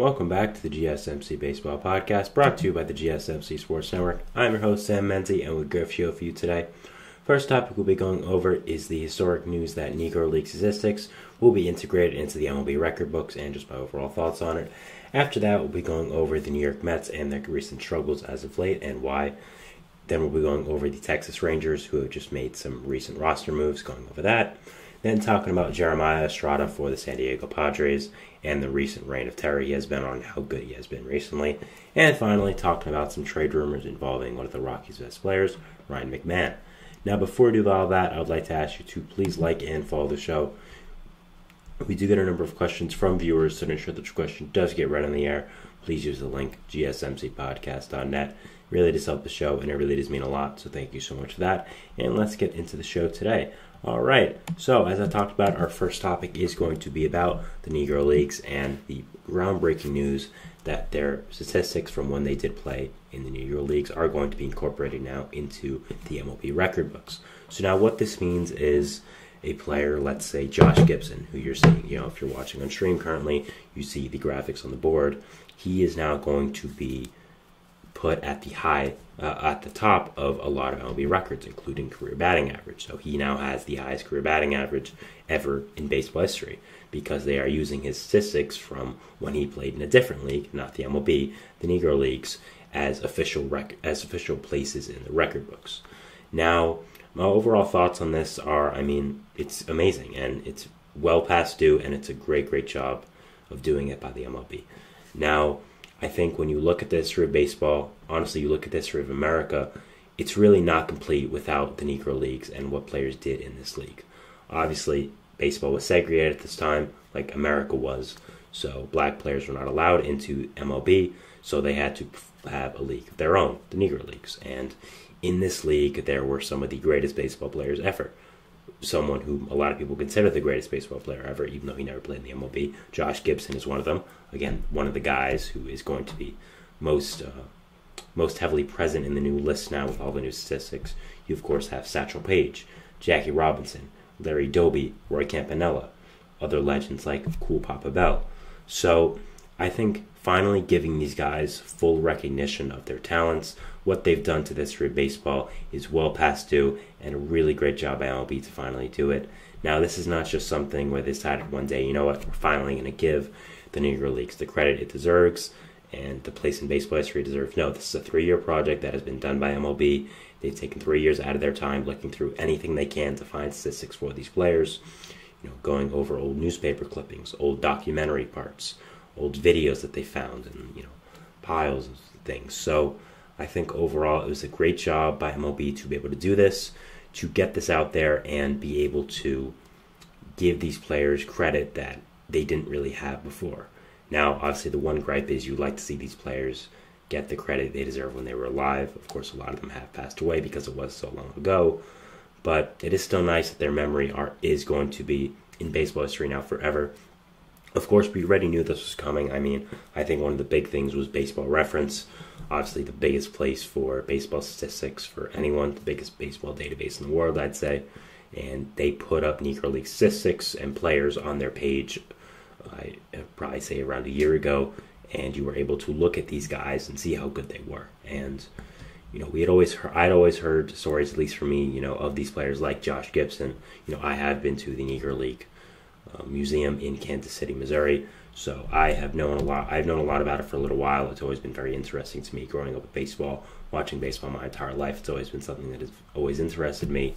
welcome back to the GSMC Baseball Podcast, brought to you by the GSMC Sports Network. I'm your host, Sam Menzi, and we've got a show for you today. First topic we'll be going over is the historic news that Negro League statistics will be integrated into the MLB record books and just my overall thoughts on it. After that, we'll be going over the New York Mets and their recent struggles as of late and why. Then we'll be going over the Texas Rangers, who have just made some recent roster moves, going over that. Then talking about Jeremiah Estrada for the San Diego Padres and the recent reign of terror he has been on, how good he has been recently. And finally, talking about some trade rumors involving one of the Rockies' best players, Ryan McMahon. Now, before we do all that, I would like to ask you to please like and follow the show. We do get a number of questions from viewers, so to ensure that your question does get read on the air, please use the link, gsmcpodcast.net. It really does help the show, and it really does mean a lot, so thank you so much for that. And let's get into the show today. All right, so as I talked about, our first topic is going to be about the Negro Leagues and the groundbreaking news that their statistics from when they did play in the Negro Leagues are going to be incorporated now into the MLB record books. So now what this means is a player, let's say Josh Gibson, who you're seeing, if you're watching on stream currently, you see the graphics on the board. He is now going to be put at the top of a lot of MLB records, including career batting average. So he now has the highest career batting average ever in baseball history because they are using his statistics from when he played in a different league, not the MLB, the Negro Leagues, as official places in the record books. Now, my overall thoughts on this are, it's amazing and it's well past due, and it's a great job of doing it by the MLB. Now, I think when you look at the history of baseball, honestly, you look at the history of America, it's really not complete without the Negro Leagues and what players did in this league. Obviously, baseball was segregated at this time, like America was, so black players were not allowed into MLB, so they had to have a league of their own, the Negro Leagues. And in this league, there were some of the greatest baseball players ever. Someone who a lot of people consider the greatest baseball player ever, even though he never played in the MLB. Josh Gibson is one of them. Again, one of the guys who is going to be most heavily present in the new list now with all the new statistics. You, of course, have Satchel Paige, Jackie Robinson, Larry Doby, Roy Campanella, other legends like Cool Papa Bell. So I think finally giving these guys full recognition of their talents, what they've done to the history of baseball, is well past due, and a really great job by MLB to finally do it. Now, this is not just something where they decided one day, you know what, we're finally going to give the Negro Leagues the credit it deserves and the place in baseball history it deserves. No, this is a 3-year project that has been done by MLB. They've taken 3 years out of their time looking through anything they can to find statistics for these players, going over old newspaper clippings, old documentary parts, old videos that they found, and piles of things. So I think overall it was a great job by MLB to be able to do this, to get this out there and be able to give these players credit that they didn't really have before. Now, obviously, the one gripe is you'd like to see these players get the credit they deserve when they were alive. Of course, a lot of them have passed away because it was so long ago, but it is still nice that their memory is going to be in baseball history now forever. Of course, we already knew this was coming. I think one of the big things was Baseball Reference. Obviously, the biggest place for baseball statistics for anyone, the biggest baseball database in the world, I'd say. And they put up Negro League statistics and players on their page, I'd probably say around a year ago, and you were able to look at these guys and see how good they were. And I'd always heard stories, at least for me, of these players like Josh Gibson. I have been to the Negro League museum in Kansas City, Missouri, so I've known a lot about it for a little while. It's always been very interesting to me growing up with baseball, watching baseball my entire life. It's always been something that has always interested me.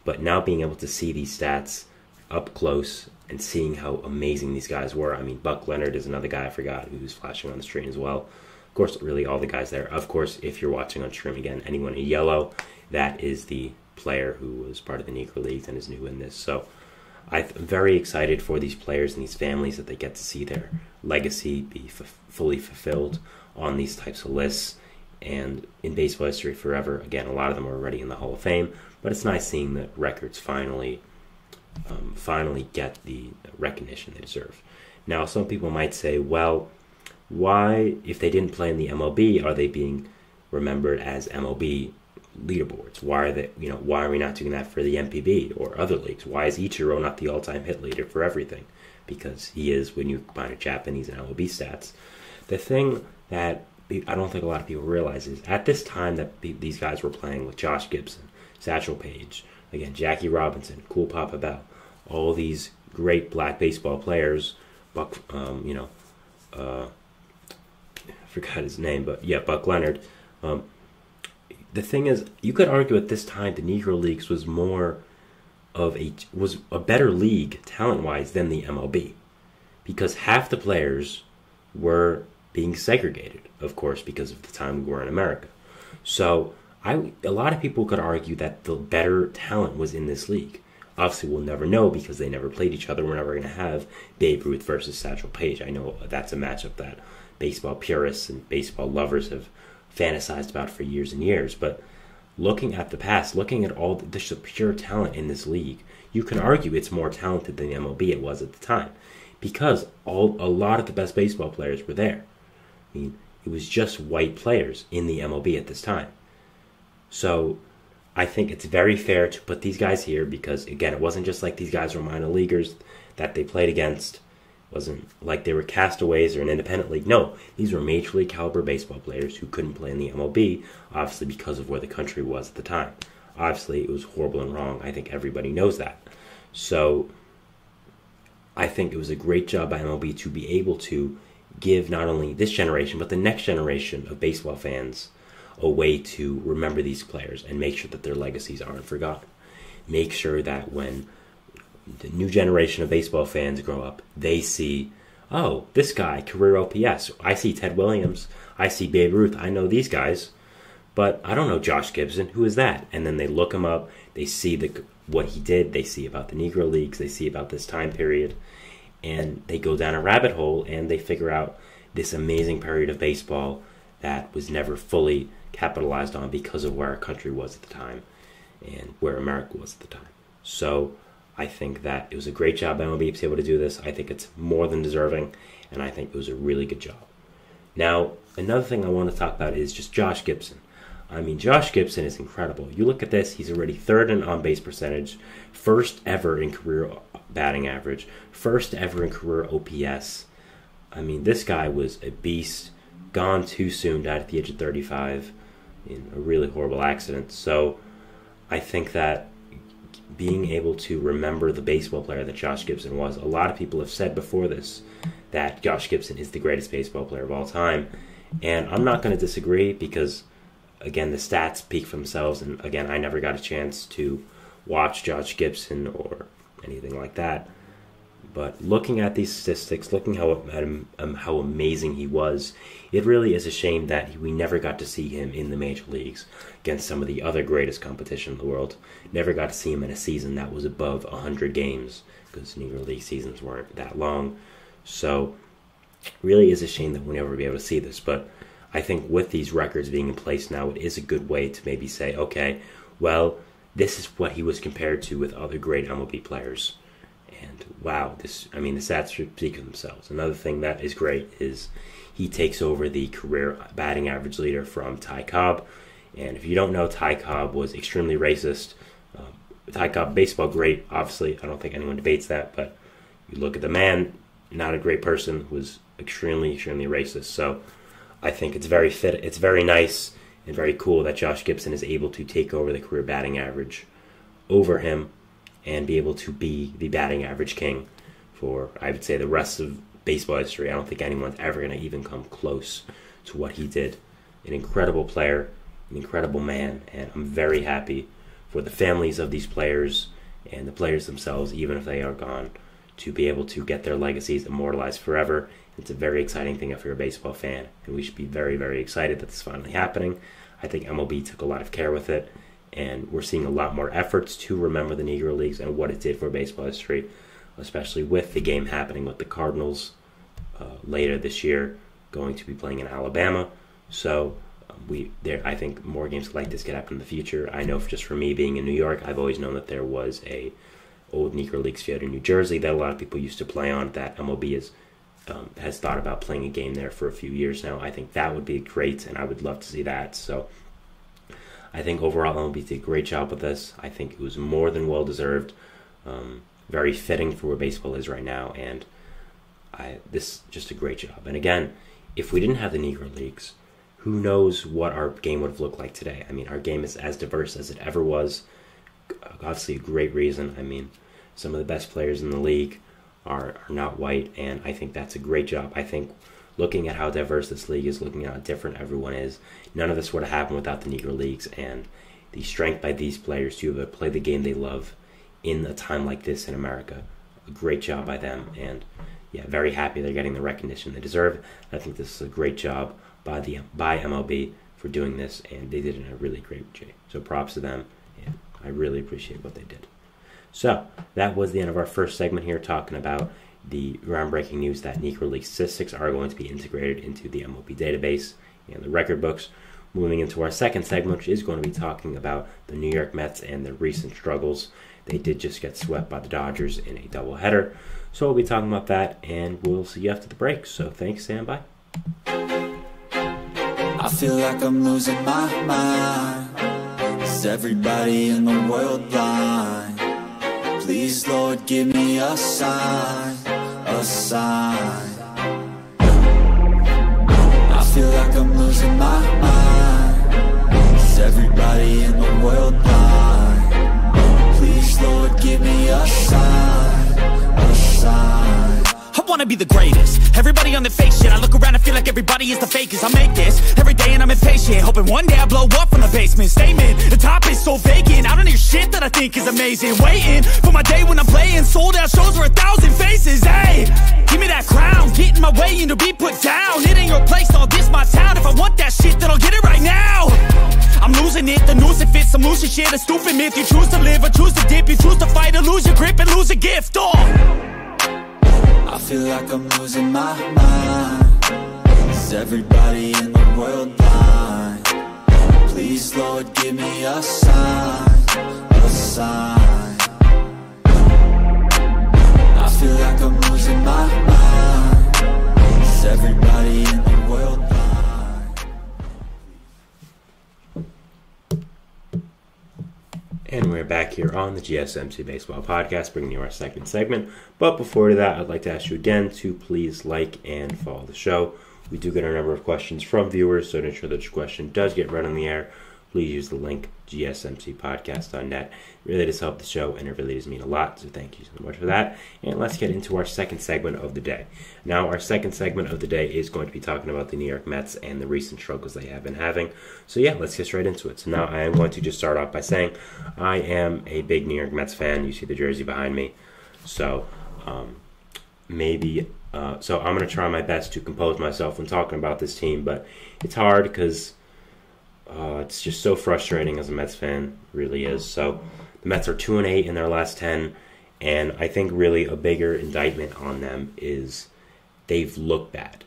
But now being able to see these stats up close and seeing how amazing these guys were. Buck Leonard is another guy I forgot who's flashing on the screen as well. Of course, really all the guys there. Of course, if you're watching on stream again, anyone in yellow, that is the player who was part of the Negro Leagues and is new in this. So I'm very excited for these players and these families that they get to see their legacy be fully fulfilled on these types of lists and in baseball history forever. Again, a lot of them are already in the Hall of Fame, but it's nice seeing the records finally get the recognition they deserve. Now, some people might say, well, why, if they didn't play in the MLB, are they being remembered as MLB leaderboards? Why are we not doing that for the MPB or other leagues? Why is Ichiro not the all-time hit leader for everything? Because he is, when you combine Japanese and MLB stats. the thing that I don't think a lot of people realize is at this time that these guys were playing with Josh Gibson, Satchel Paige, again, Jackie Robinson, Cool Papa Bell, all these great black baseball players, Buck, I forgot his name, but yeah, Buck Leonard. The thing is, you could argue at this time the Negro Leagues was was a better league talent-wise than the MLB, because half the players were being segregated, of course, because of the time we were in America. So a lot of people could argue that the better talent was in this league. Obviously, we'll never know because they never played each other. We're never going to have Babe Ruth versus Satchel Paige. I know that's a matchup that baseball purists and baseball lovers have fantasized about for years and years. But looking at the past, looking at all the pure talent in this league, you can argue it's more talented than the MLB it was at the time, because a lot of the best baseball players were there. I mean, it was just white players in the MLB at this time. So I think it's very fair to put these guys here because, again, it wasn't just like these guys were minor leaguers that they played against. It wasn't like they were castaways or an independent league. No, these were major league caliber baseball players who couldn't play in the MLB, obviously because of where the country was at the time. Obviously, it was horrible and wrong. I think everybody knows that. So I think it was a great job by MLB to be able to give not only this generation, but the next generation of baseball fans a way to remember these players and make sure that their legacies aren't forgotten. Make sure that when the new generation of baseball fans grow up, they see, oh, this guy, career OPS. I see Ted Williams. I see Babe Ruth. I know these guys, but I don't know Josh Gibson. Who is that? And then they look him up. They see what he did. They see about the Negro Leagues. They see about this time period. And they go down a rabbit hole and they figure out this amazing period of baseball that was never fully capitalized on because of where our country was at the time and where America was at the time. So I think that it was a great job by MLB to be able to do this. I think it's more than deserving, and I think it was a really good job. Now, another thing I want to talk about is just Josh Gibson. I mean, Josh Gibson is incredible. You look at this, he's already third in on-base percentage, first ever in career batting average, first ever in career OPS. I mean, this guy was a beast, gone too soon, died at the age of 35 in a really horrible accident. So I think that being able to remember the baseball player that Josh Gibson was, a lot of people have said before this that Josh Gibson is the greatest baseball player of all time. And I'm not going to disagree because, again, the stats speak for themselves. And, again, I never got a chance to watch Josh Gibson or anything like that. But looking at these statistics, looking at how amazing he was, it really is a shame that we never got to see him in the major leagues against some of the other greatest competition in the world. Never got to see him in a season that was above 100 games because Negro League seasons weren't that long. So really is a shame that we'll never be able to see this. But I think with these records being in place now, it is a good way to maybe say, okay, well, this is what he was compared to with other great MLB players. And wow, the stats speak for themselves. Another thing that is great is he takes over the career batting average leader from Ty Cobb. And if you don't know, Ty Cobb was extremely racist. Ty Cobb, baseball great, obviously. I don't think anyone debates that. But you look at the man, not a great person, was extremely, extremely racist. So I think it's very nice and very cool that Josh Gibson is able to take over the career batting average over him and be able to be the batting average king for, I would say, the rest of baseball history. I don't think anyone's ever going to even come close to what he did. An incredible player, an incredible man, and I'm very happy for the families of these players and the players themselves, even if they are gone, to be able to get their legacies immortalized forever. It's a very exciting thing if you're a baseball fan, and we should be very, very excited that this is finally happening. I think MLB took a lot of care with it, and we're seeing a lot more efforts to remember the Negro Leagues and what it did for baseball history, especially with the game happening with the Cardinals later this year, going to be playing in Alabama. So I think more games like this could happen in the future. I know just for me being in New York, I've always known that there was a old Negro Leagues field in New Jersey that a lot of people used to play on, that MLB has thought about playing a game there for a few years now. I think that would be great, and I would love to see that. So I think overall MLB did a great job with this. I think it was more than well-deserved, very fitting for where baseball is right now, and this just a great job. And again, if we didn't have the Negro Leagues, who knows what our game would have looked like today. I mean, our game is as diverse as it ever was. Obviously a great reason. I mean, some of the best players in the league are not white, and I think that's a great job. I think looking at how diverse this league is, looking at how different everyone is, none of this would have happened without the Negro Leagues, and the strength by these players to play the game they love in a time like this in America. A great job by them, and yeah, very happy they're getting the recognition they deserve. I think this is a great job by MLB for doing this, and they did it in a really great way. So props to them, and I really appreciate what they did. So that was the end of our first segment here, talking about the groundbreaking news that Negro League statistics are going to be integrated into the MLB database and the record books. Moving into our second segment, which is going to be talking about the New York Mets and their recent struggles. They did just get swept by the Dodgers in a doubleheader. So we'll be talking about that, and we'll see you after the break. So thanks, and bye. I feel like I'm losing my mind. Is everybody in the world blind? Please, Lord, give me a sign, a sign. I feel like I'm losing my mind. Is everybody in the world blind? Please, Lord, give me a sign, a sign. I wanna be the greatest. Everybody on the fake shit. I look around and feel like everybody is the fakest. I make this every day and I'm impatient, hoping one day I blow up from the basement. Statement, the top is so vacant. I don't hear shit that I think is amazing. Waiting for my day when I'm playing sold out shows with 1,000 faces. Hey, give me that crown, get in my way and to be put down. It ain't your place, all this my town. If I want that shit, then I'll get it right now. I'm losing it, the noose it fits. I'm losing shit, a stupid myth. You choose to live or choose to dip. You choose to fight or lose your grip and lose a gift. I feel like I'm losing my mind. Is everybody in the world blind? Please, Lord, give me a sign, a sign. I feel like I'm losing my mind. Is everybody in the world blind? And we're back here on the GSMC Baseball Podcast, bringing you our second segment. But before that, I'd like to ask you again to please like and follow the show. We do get a number of questions from viewers, so to ensure that your question does get read on the air, please use the link gsmcpodcast.net. It really does help the show, and it really does mean a lot, so thank you so much for that. And let's get into our second segment of the day. Now, our second segment of the day is going to be talking about the New York Mets and the recent struggles they have been having. So yeah, let's get straight into it. So now I am going to just start off by saying I am a big New York Mets fan. You see the jersey behind me. So so I'm going to try my best to compose myself when talking about this team, but it's hard because it's just so frustrating as a Mets fan, it really is. So the Mets are 2-8 in their last 10, and I think really a bigger indictment on them is they've looked bad.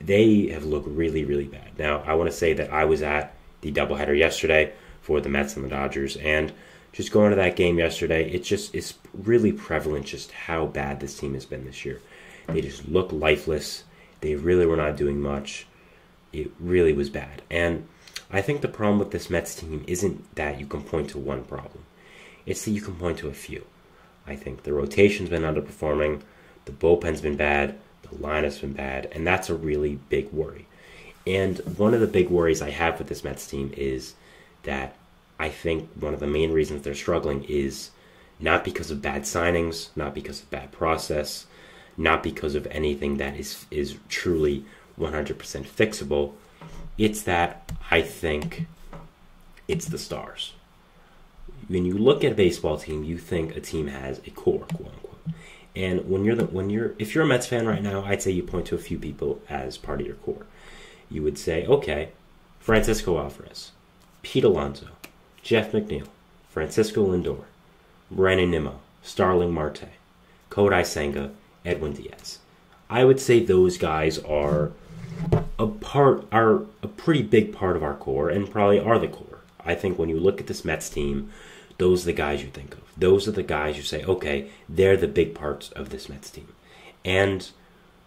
They have looked really, really bad. Now, I want to say that I was at the doubleheader yesterday for the Mets and the Dodgers, and just going to that game yesterday, it's really prevalent just how bad this team has been this year. They just look lifeless. They really were not doing much. It really was bad. And I think the problem with this Mets team isn't that you can point to one problem. It's that you can point to a few. I think the rotation's been underperforming, the bullpen's been bad, the lineup's been bad, and that's a really big worry. And one of the big worries I have with this Mets team is that I think one of the main reasons they're struggling is not because of bad signings, not because of bad process, not because of anything that is truly 100% fixable. It's that I think it's the stars. When you look at a baseball team, you think a team has a core, quote unquote. And if you're a Mets fan right now, I'd say you point to a few people as part of your core. You would say, okay, Francisco Alvarez, Pete Alonso, Jeff McNeil, Francisco Lindor, Brandon Nimmo, Starling Marte, Kodai Senga, Edwin Diaz. I would say those guys are a pretty big part of our core, and probably are the core. I think when you look at this Mets team, those are the guys you think of. Those are the guys you say, okay, they're the big parts of this Mets team. And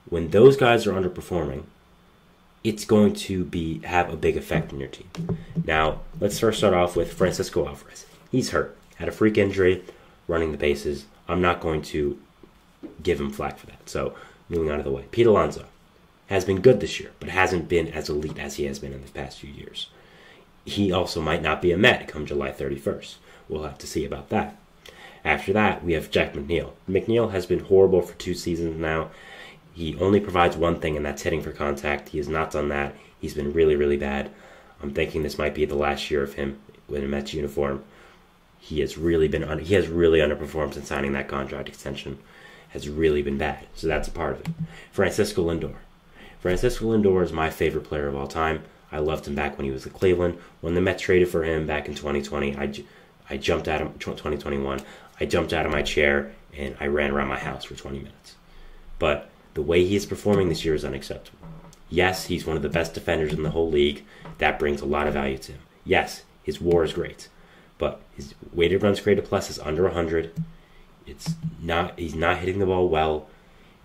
when those guys are underperforming, it's going to have a big effect on your team. Now, let's first start off with Francisco Alvarez. He's hurt, had a freak injury, running the bases. I'm not going to give him flack for that. So, moving out of the way. Pete Alonso has been good this year, but hasn't been as elite as he has been in the past few years. He also might not be a Met come July 31st. We'll have to see about that. After that, we have Jack McNeil. McNeil has been horrible for 2 seasons now. He only provides one thing, and that's hitting for contact. He has not done that. He's been really, really bad. I'm thinking this might be the last year of him in a Mets uniform. He has really underperformed since signing that contract extension. Has really been bad. So that's a part of it. Francisco Lindor. Francisco Lindor is my favorite player of all time. I loved him back when he was with Cleveland. When the Mets traded for him back in 2020, I jumped out of 2021. I jumped out of my chair and I ran around my house for 20 minutes. But the way he is performing this year is unacceptable. Yes, he's one of the best defenders in the whole league. That brings a lot of value to him. Yes, his WAR is great, but his weighted runs created plus is under 100. He's not hitting the ball well.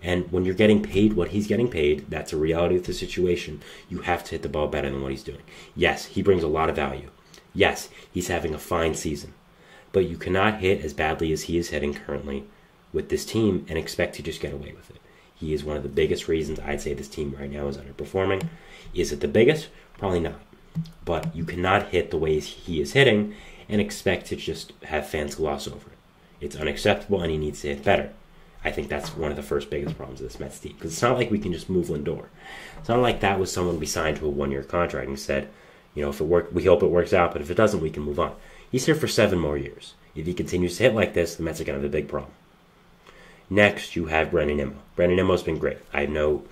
And when you're getting paid what he's getting paid, that's a reality of the situation. You have to hit the ball better than what he's doing. Yes, he brings a lot of value. Yes, he's having a fine season. But you cannot hit as badly as he is hitting currently with this team and expect to just get away with it. He is one of the biggest reasons I'd say this team right now is underperforming. Is it the biggest? Probably not. But you cannot hit the way he is hitting and expect to just have fans gloss over it. It's unacceptable and he needs to hit better. I think that's one of the first biggest problems of this Mets team. Because it's not like we can just move Lindor. It's not like that was someone we signed to a 1-year contract and said, if it works, we hope it works out, but if it doesn't, we can move on. He's here for 7 more years. If he continues to hit like this, the Mets are going to have a big problem. Next, you have Brandon Nimmo. Brandon Nimmo's been great. I have no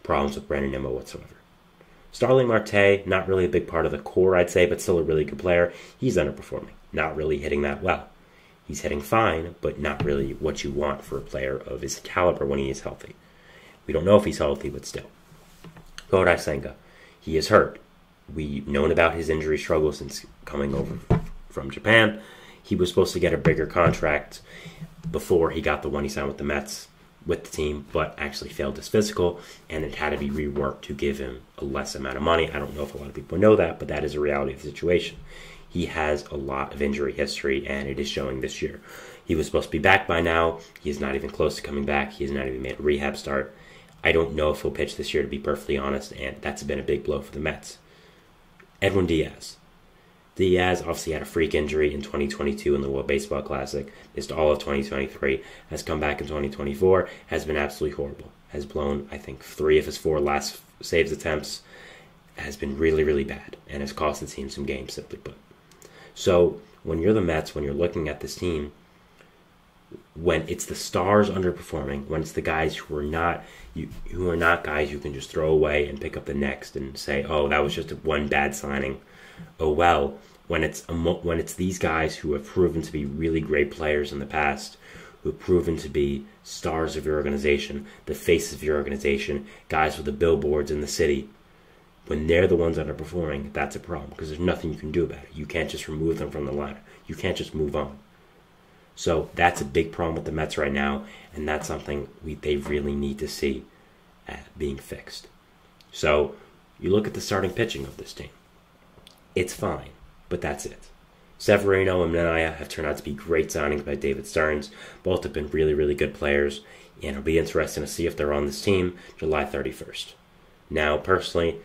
problems with Brandon Nimmo whatsoever. Starling Marte, not really a big part of the core, I'd say, but still a really good player. He's underperforming, not really hitting that well. He's hitting fine, but not really what you want for a player of his caliber when he is healthy. We don't know if he's healthy, but still. Kodai Senga, he is hurt. We've known about his injury struggle since coming over from Japan. He was supposed to get a bigger contract before he got the one he signed with the Mets with the team, but actually failed his physical, and it had to be reworked to give him a less amount of money. I don't know if a lot of people know that, but that is a reality of the situation. He has a lot of injury history, and it is showing this year. He was supposed to be back by now. He is not even close to coming back. He has not even made a rehab start. I don't know if he'll pitch this year, to be perfectly honest, and that's been a big blow for the Mets. Edwin Diaz. Diaz obviously had a freak injury in 2022 in the World Baseball Classic, missed all of 2023, has come back in 2024, has been absolutely horrible. Has blown, I think, 3 of his 4 last saves attempts, has been really, really bad, and has cost the team some games, simply put. So, when you're the Mets, when you're looking at this team, when it's the stars underperforming, when it's the guys who are not guys you can just throw away and pick up the next and say, oh, that was just one bad signing. Oh well, when it's these guys who have proven to be really great players in the past, who have proven to be stars of your organization, the faces of your organization, guys with the billboards in the city, when they're the ones underperforming, that's a problem because there's nothing you can do about it. You can't just remove them from the lineup. You can't just move on. So that's a big problem with the Mets right now, and that's something they really need to see being fixed. So you look at the starting pitching of this team. It's fine, but that's it. Severino and Minaya have turned out to be great signings by David Stearns. Both have been really, really good players, and it'll be interesting to see if they're on this team July 31st. Now, personally,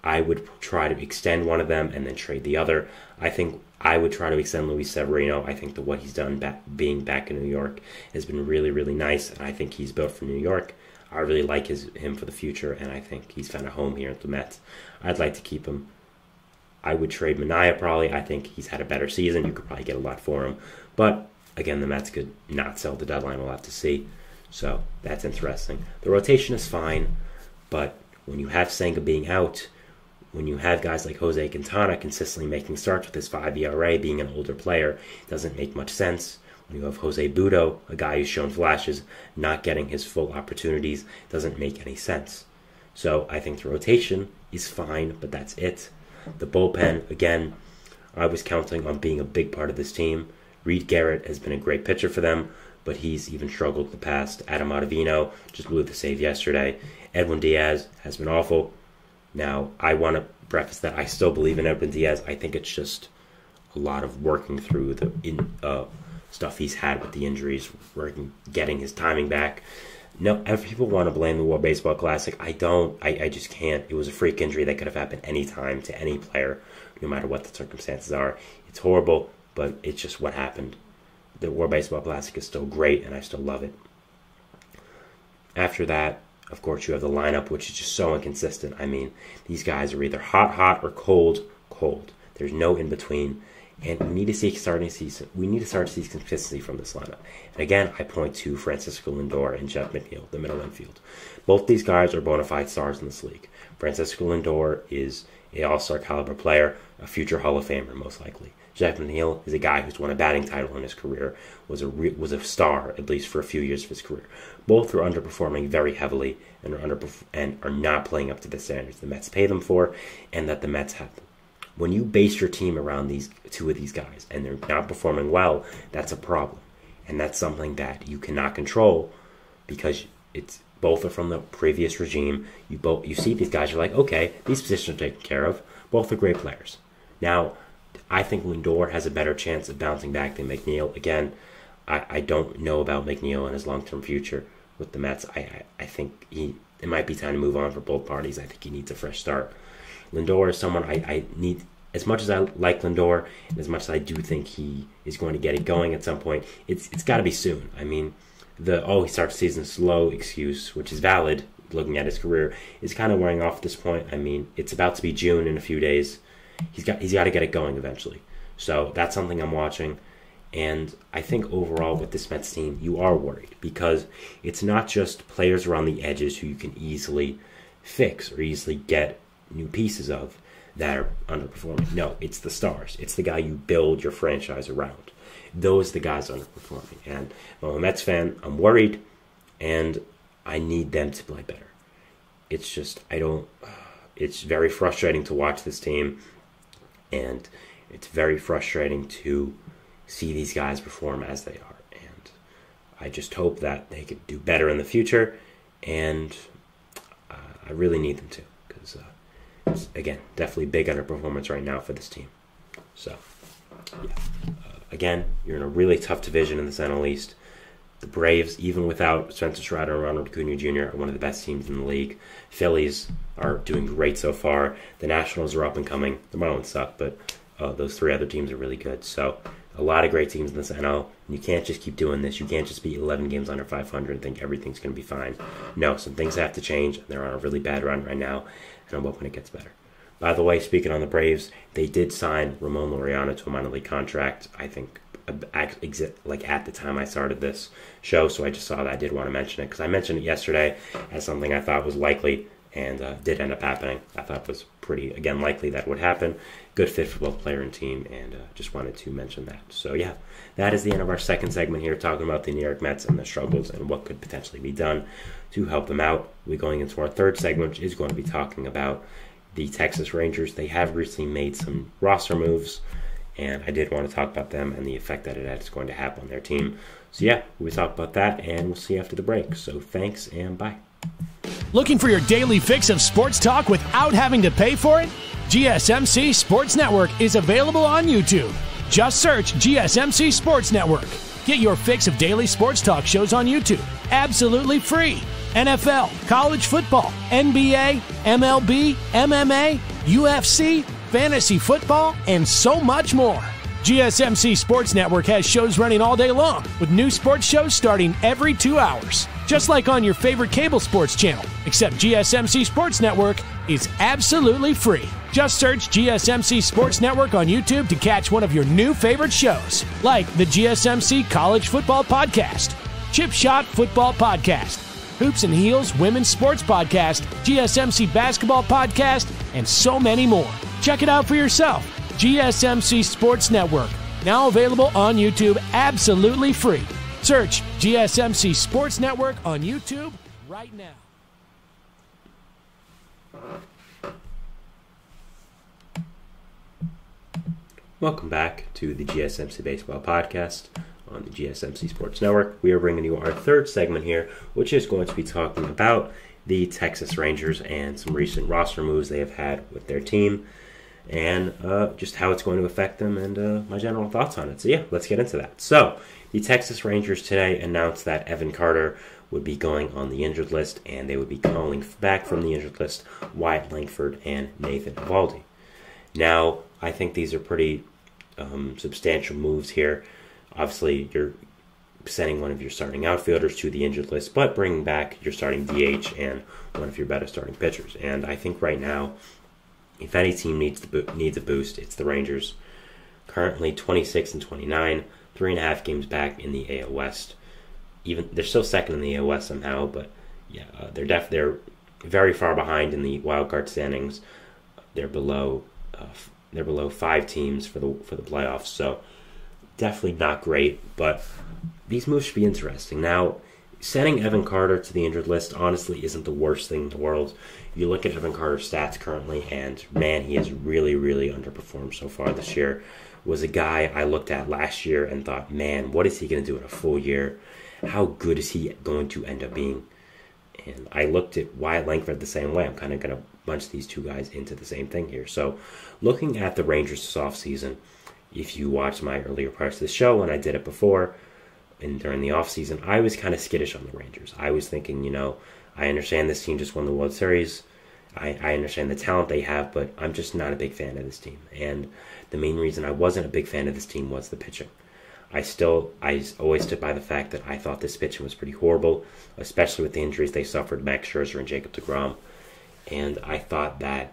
I would try to extend one of them and then trade the other. I think I would try to extend Luis Severino. I think that what he's done being back in New York has been really, really nice, and I think he's built for New York. I really like him for the future, and I think he's found a home here at the Mets. I'd like to keep him. I would trade Minaya probably. I think he's had a better season. You could probably get a lot for him. But, again, the Mets could not sell the deadline. We'll have to see. So, that's interesting. The rotation is fine, but when you have Senga being out, when you have guys like Jose Quintana consistently making starts with his 5 ERA, being an older player, it doesn't make much sense. When you have Jose Budo, a guy who's shown flashes, not getting his full opportunities, doesn't make any sense. So, I think the rotation is fine, but that's it. The bullpen, again, I was counting on being a big part of this team. Reed Garrett has been a great pitcher for them, but he's even struggled in the past. Adam Ottavino just blew the save yesterday. Edwin Diaz has been awful. Now, I want to preface that I still believe in Edwin Diaz. I think it's just a lot of working through the stuff he's had with the injuries, getting his timing back. No, people want to blame the World Baseball Classic. I don't. I just can't. It was a freak injury that could have happened any time to any player, no matter what the circumstances are. It's horrible, but it's just what happened. The World Baseball Classic is still great, and I still love it. After that, of course, you have the lineup, which is just so inconsistent. I mean, these guys are either hot, or cold. There's no in between, and we need to start to see consistency from this lineup. And again, I point to Francisco Lindor and Jeff McNeil, the middle infield. Both these guys are bona fide stars in this league. Francisco Lindor is an all-star caliber player, a future Hall of Famer most likely. Jeff McNeil is a guy who's won a batting title in his career, was a star at least for a few years of his career. Both are underperforming very heavily and are not playing up to the standards the Mets pay them for, and that the Mets have them. When you base your team around these two of these guys and they're not performing well, that's a problem, and that's something that you cannot control because both are from the previous regime. You see these guys, you're like, okay, these positions are taken care of. Both are great players. Now, I think Lindor has a better chance of bouncing back than McNeil. Again, I don't know about McNeil and his long-term future with the Mets. I think it might be time to move on for both parties. I think he needs a fresh start. Lindor is someone I need, as much as I like Lindor, and as much as I do think he is going to get it going at some point, it's got to be soon. I mean, he starts the season slow excuse, which is valid, looking at his career, is kind of wearing off at this point. I mean, it's about to be June in a few days. He's got to get it going eventually. So that's something I'm watching. And I think overall with this Mets team, you are worried because it's not just players around the edges who you can easily fix or easily get new pieces of that are underperforming. No, it's the stars. It's the guy you build your franchise around. Those are the guys underperforming. And if I'm a Mets fan, I'm worried, and I need them to play better. It's just, it's very frustrating to watch this team, and it's very frustrating to see these guys perform as they are. And I just hope that they could do better in the future, and I really need them to, because it's, again, definitely big underperformance right now for this team. So, yeah. Again, you're in a really tough division in the NL East. The Braves, even without Spencer Strider and Ronald Acuna Jr., are one of the best teams in the league. Phillies are doing great so far. The Nationals are up and coming. The Marlins suck, but those three other teams are really good. So a lot of great teams in this NL. And you can't just keep doing this. You can't just be 11 games under 500 and think everything's going to be fine. No, some things have to change. They're on a really bad run right now, and I'm hoping it gets better. By the way, speaking on the Braves, they did sign Ramon Laureano to a minor league contract, I think, like at the time I started this show, so I just saw that I did want to mention it, because I mentioned it yesterday as something I thought was likely, and did end up happening. I thought it was pretty, again, likely that would happen. Good fit for both player and team, and just wanted to mention that. So yeah, that is the end of our second segment here, talking about the New York Mets and the struggles and what could potentially be done to help them out. We're going into our third segment, which is going to be talking about the Texas Rangers. They have recently made some roster moves, and I did want to talk about them and the effect that it's going to have on their team. So yeah, we'll talk about that, and we'll see you after the break. So thanks, and bye. Looking for your daily fix of sports talk without having to pay for it? GSMC Sports Network is available on YouTube. Just search GSMC Sports Network. Get your fix of daily sports talk shows on YouTube, absolutely free. NFL, college football, NBA, MLB, MMA, UFC, fantasy football, and so much more. GSMC Sports Network has shows running all day long, with new sports shows starting every 2 hours. Just like on your favorite cable sports channel, except GSMC Sports Network is absolutely free. Just search GSMC Sports Network on YouTube to catch one of your new favorite shows, like the GSMC College Football Podcast, Chip Shot Football Podcast, Hoops and Heels Women's Sports Podcast, GSMC Basketball Podcast, and so many more. Check it out for yourself. GSMC Sports Network, now available on YouTube absolutely free. Search GSMC Sports Network on YouTube right now. Welcome back to the GSMC Baseball Podcast on the GSMC Sports Network. We are bringing you our third segment here, which is going to be talking about the Texas Rangers and some recent roster moves they have had with their team. and just how it's going to affect them and my general thoughts on it. So yeah, let's get into that. So the Texas Rangers today announced that Evan Carter would be going on the injured list, and they would be calling back from the injured list Wyatt Langford and Nathan Eovaldi. Now, I think these are pretty substantial moves here. Obviously, you're sending one of your starting outfielders to the injured list, but bringing back your starting DH and one of your better starting pitchers. And I think right now, if any team needs a boost, it's the Rangers. Currently 26 and 29, 3.5 games back in the AL West. Even they're still second in the AL West somehow, but yeah, they're very far behind in the wild card standings. They're below 5 teams for the playoffs, so definitely not great. But these moves should be interesting. Now, sending Evan Carter to the injured list honestly isn't the worst thing in the world. You look at Evan Carter's stats currently, and man, he has really, really underperformed so far this year. Was a guy I looked at last year and thought, man, what is he going to do in a full year? How good is he going to end up being? And I looked at Wyatt Langford the same way. I'm kind of going to bunch these two guys into the same thing here. So looking at the Rangers this offseason, if you watched my earlier parts of the show, when I did it before and during the offseason, I was kind of skittish on the Rangers. I was thinking, I understand this team just won the World Series. I understand the talent they have, but I'm just not a big fan of this team. And the main reason I wasn't a big fan of this team was the pitching. I always stood by the fact that I thought this pitching was pretty horrible, especially with the injuries they suffered, Max Scherzer and Jacob deGrom. And I thought that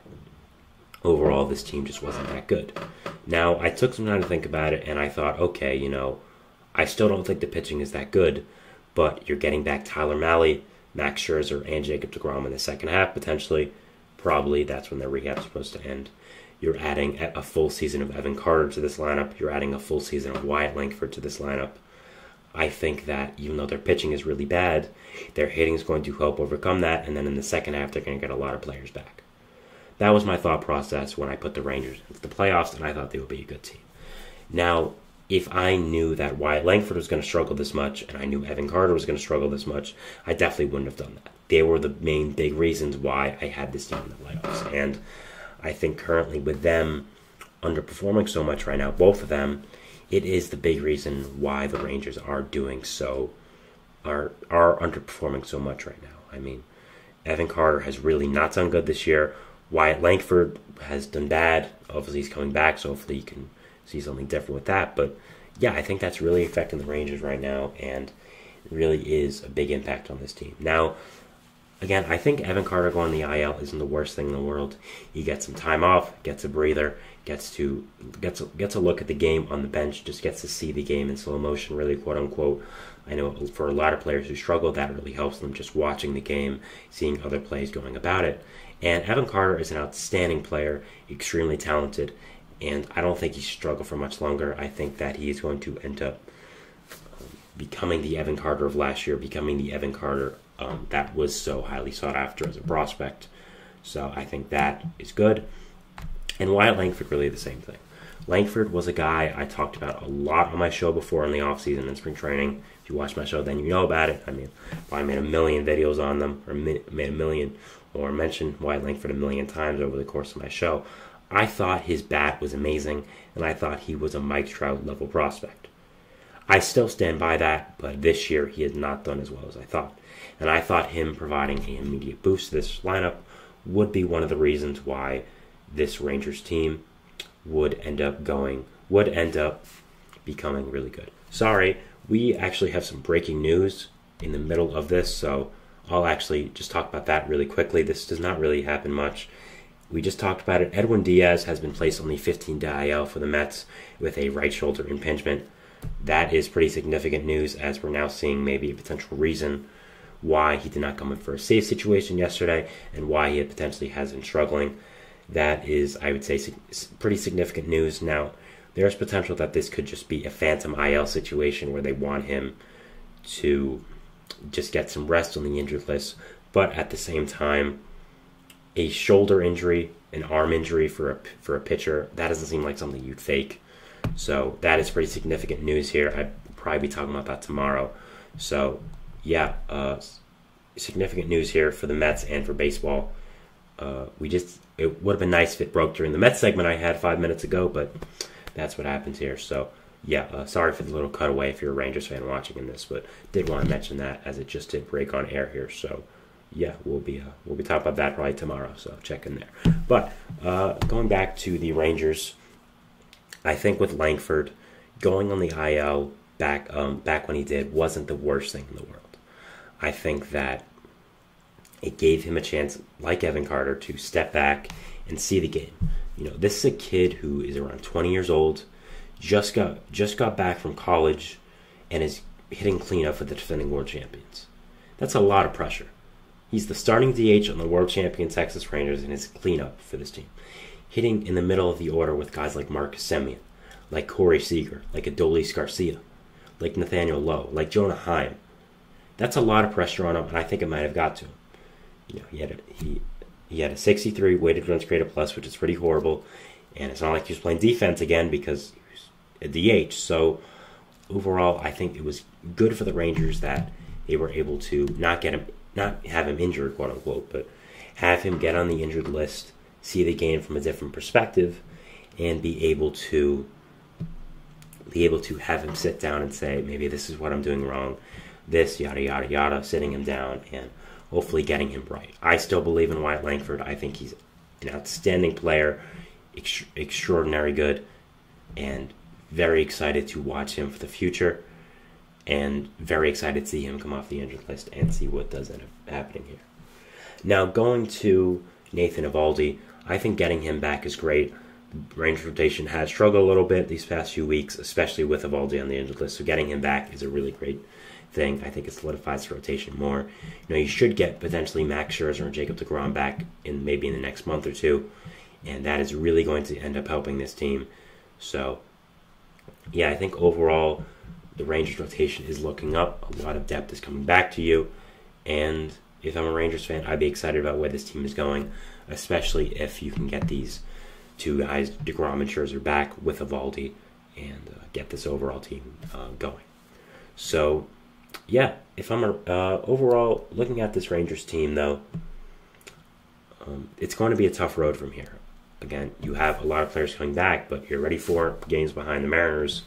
overall this team just wasn't that good. Now, I took some time to think about it, and I thought, okay, I still don't think the pitching is that good, but you're getting back Tyler Mahle, Max Scherzer, and Jacob deGrom in the second half, potentially. Probably that's when their rehab's supposed to end. You're adding a full season of Evan Carter to this lineup. You're adding a full season of Wyatt Langford to this lineup. I think that even though their pitching is really bad, their hitting is going to help overcome that, and then in the second half, they're going to get a lot of players back. That was my thought process when I put the Rangers into the playoffs, and I thought they would be a good team. Now, if I knew that Wyatt Langford was going to struggle this much, and I knew Evan Carter was going to struggle this much, I definitely wouldn't have done that. They were the main big reasons why I had this team in the playoffs, and I think currently with them underperforming so much right now, both of them, it is the big reason why the Rangers are underperforming so much right now. I mean, Evan Carter has really not done good this year. Wyatt Langford has done bad. Obviously, he's coming back, so hopefully you can see something different with that. But yeah, I think that's really affecting the Rangers right now, and it really is a big impact on this team. Now, again, I think Evan Carter going the IL isn't the worst thing in the world. He gets some time off, gets a breather, gets a look at the game on the bench, just gets to see the game in slow motion, really, quote unquote. I know for a lot of players who struggle, that really helps them, just watching the game, seeing other plays going about it. And Evan Carter is an outstanding player, extremely talented, and I don't think he should struggle for much longer. I think that he's going to end up becoming the Evan Carter of last year, becoming the Evan Carter that was so highly sought after as a prospect. So I think that is good. And Wyatt Langford, really the same thing. Langford was a guy I talked about a lot on my show before in the offseason and spring training. If you watch my show, then you know about it. I mean, I made a million videos on them, or made a million, or mentioned Wyatt Langford a million times over the course of my show. I thought his bat was amazing, and I thought he was a Mike Trout level prospect. I still stand by that, but this year he has not done as well as I thought. And I thought him providing an immediate boost to this lineup would be one of the reasons why this Rangers team would end up becoming really good. Sorry, we actually have some breaking news in the middle of this, so I'll actually just talk about that really quickly. This does not really happen much. We just talked about it. Edwin Diaz has been placed on the 15-day IL for the Mets with a right shoulder impingement. That is pretty significant news, as we're now seeing maybe a potential reason why he did not come in for a save situation yesterday and why he potentially has been struggling. That is, I would say, pretty significant news. Now, there's potential that this could just be a phantom IL situation where they want him to just get some rest on the injured list, but at the same time, a shoulder injury, an arm injury for a pitcher, that doesn't seem like something you'd fake. So that is pretty significant news here. I'd probably be talking about that tomorrow. So yeah, significant news here for the Mets and for baseball. it would have been nice if it broke during the Mets segment I had 5 minutes ago, but that's what happens here. So, yeah, sorry for the little cutaway if you're a Rangers fan watching in this, but did want to mention that as it just did break on air here. So, yeah, we'll be talking about that probably tomorrow, so check in there. But going back to the Rangers, I think with Langford going on the IL back when he did wasn't the worst thing in the world. I think that it gave him a chance, like Evan Carter, to step back and see the game. This is a kid who is around 20 years old, just got back from college, and is hitting cleanup for the defending world champions. That's a lot of pressure. He's the starting DH on the world champion Texas Rangers and his cleanup for this team. Hitting in the middle of the order with guys like Marcus Semien, like Corey Seager, like Adolis Garcia, like Nathaniel Lowe, like Jonah Heim. That's a lot of pressure on him, and I think it might have got to him. He had a 63 weighted runs created plus, which is pretty horrible, and it's not like he was playing defense again because he was a DH. So overall, I think it was good for the Rangers that they were able to not have him injured, quote unquote, but have him get on the injured list, see the game from a different perspective, and be able to have him sit down and say, maybe this is what I'm doing wrong, this, yada, yada, yada, sitting him down and hopefully getting him right. I still believe in Wyatt Langford. I think he's an outstanding player, extraordinary good, and very excited to watch him for the future, and very excited to see him come off the injured list and see what does end up happening here. Now, going to Nathan Eovaldi, I think getting him back is great. The Rangers rotation has struggled a little bit these past few weeks, especially with Eovaldi on the injured list, so getting him back is a really great thing. I think it solidifies the rotation more. You should get potentially Max Scherzer and Jacob deGrom back maybe in the next month or two, and that is really going to end up helping this team. So, yeah, I think overall the Rangers rotation is looking up. A lot of depth is coming back to you, and if I'm a Rangers fan, I'd be excited about where this team is going, especially if you can get these two guys, deGrom and Scherzer, back with Eovaldi and get this overall team going. So, yeah, if I'm overall looking at this Rangers team, though, it's going to be a tough road from here. Again, you have a lot of players coming back, but you're already 4 games behind the Mariners,